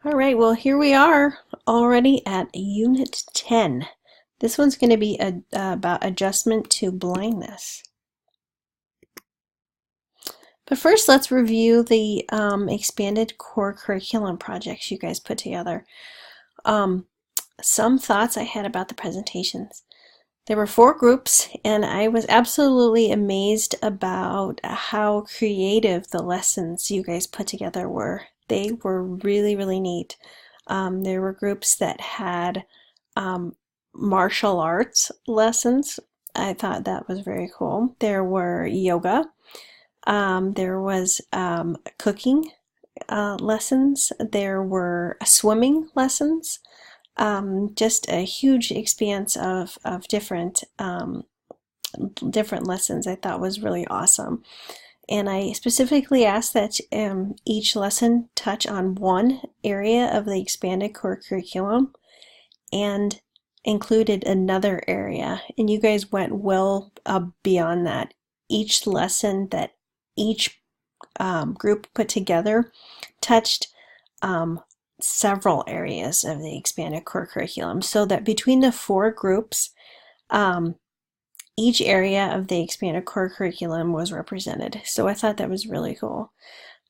All right, well, here we are already at Unit 10. This one's going to be about adjustment to blindness. But first, let's review the expanded core curriculum projects you guys put together. Some thoughts I had about the presentations. There were 4 groups, and I was absolutely amazed about how creative the lessons you guys put together were. They were really, really neat. There were groups that had martial arts lessons. I thought that was very cool. There were yoga. There was cooking lessons. There were swimming lessons. Just a huge expanse of different lessons I thought was really awesome. And I specifically asked that each lesson touch on one area of the expanded core curriculum and included another area. And you guys went well beyond that. Each lesson that each group put together touched several areas of the expanded core curriculum, so that between the 4 groups, each area of the expanded core curriculum was represented. So I thought that was really cool.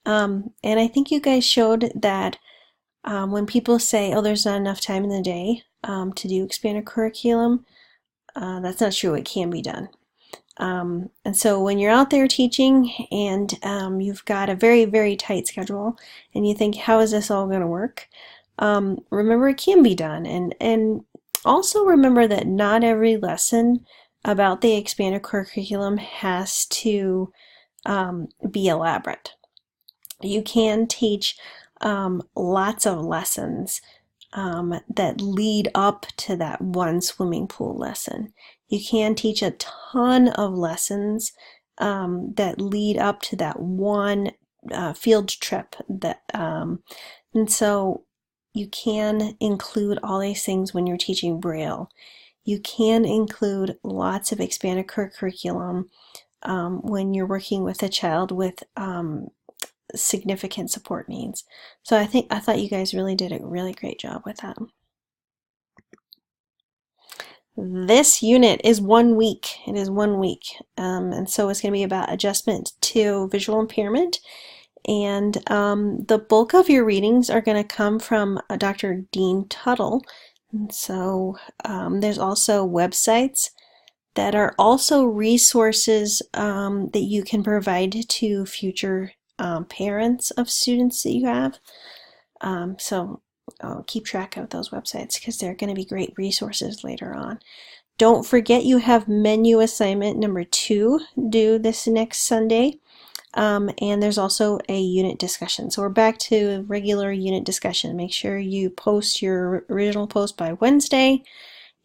And I think you guys showed that when people say, oh, there's not enough time in the day to do expanded curriculum, that's not true. It can be done. And so when you're out there teaching and you've got a very, very tight schedule and you think, how is this all going to work? Remember, it can be done. And also remember that not every lesson about the expanded core curriculum has to be elaborate. You can teach lots of lessons that lead up to that one swimming pool lesson. You can teach a ton of lessons that lead up to that one field trip. And so you can include all these things when you're teaching Braille. You can include lots of expanded core curriculum when you're working with a child with significant support needs. So I thought you guys really did a really great job with that. This unit is 1 week. It is 1 week. And so it's going to be about adjustment to visual impairment. And the bulk of your readings are going to come from Dr. Dean Tuttle. And so there's also websites that are also resources that you can provide to future parents of students that you have. So I'll keep track of those websites because they're going to be great resources later on. Don't forget you have menu assignment number 2 due this next Sunday. And there's also a unit discussion. So we're back to regular unit discussion. Make sure you post your original post by Wednesday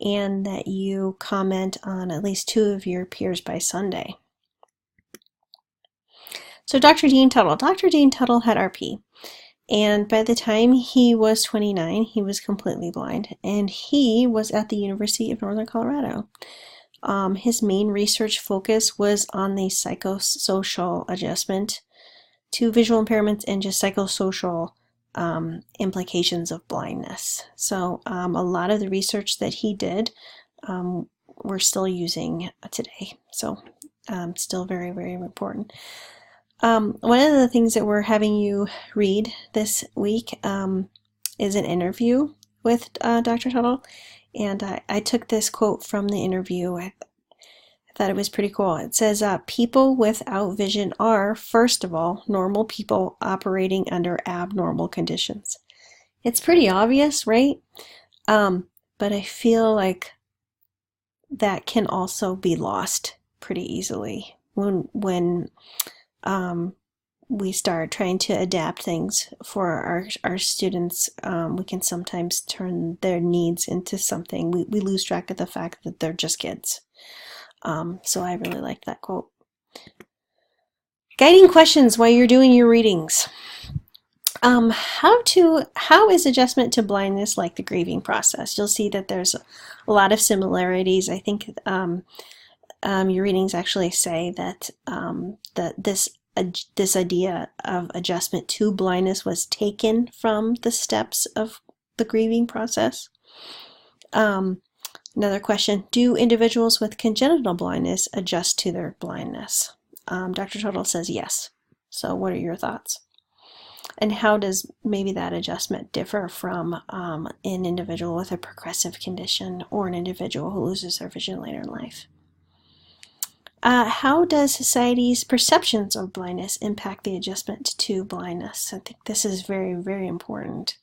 and that you comment on at least 2 of your peers by Sunday. So Dr. Dean Tuttle. Dr. Dean Tuttle had RP. And by the time he was 29, he was completely blind. And he was at the University of Northern Colorado. His main research focus was on the psychosocial adjustment to visual impairments and just psychosocial implications of blindness. So a lot of the research that he did we're still using today. So still very, very important. One of the things that we're having you read this week is an interview with Dr. Tuttle. And I took this quote from the interview. I thought it was pretty cool. It says, people without vision are, first of all, normal people operating under abnormal conditions. It's pretty obvious, right? But I feel like that can also be lost pretty easily when we start trying to adapt things for our students. We can sometimes turn their needs into something. We lose track of the fact that they're just kids. So I really liked that quote. Guiding questions while you're doing your readings. How is adjustment to blindness like the grieving process? You'll see that there's a lot of similarities. I think your readings actually say that this this idea of adjustment to blindness was taken from the steps of the grieving process. Another question, do individuals with congenital blindness adjust to their blindness? Dr. Total says yes. So what are your thoughts? And how does maybe that adjustment differ from an individual with a progressive condition or an individual who loses their vision later in life? How does society's perceptions of blindness impact the adjustment to blindness? I think this is very, very important.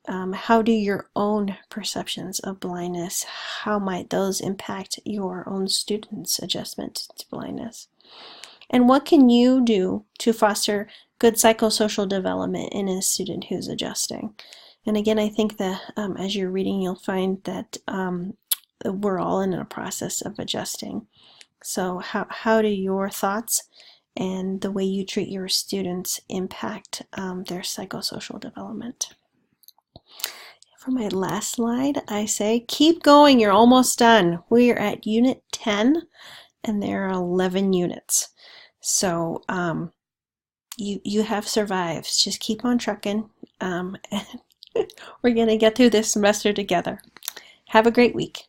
How do your own perceptions of blindness, how might those impact your own students' adjustment to blindness? And what can you do to foster good psychosocial development in a student who's adjusting? And again, I think that as you're reading, you'll find that we're all in a process of adjusting. So how do your thoughts and the way you treat your students impact their psychosocial development? For my last slide, I say keep going, you're almost done. We are at Unit 10 and there are 11 units. So you have survived. Just keep on trucking. And we're going to get through this semester together. Have a great week.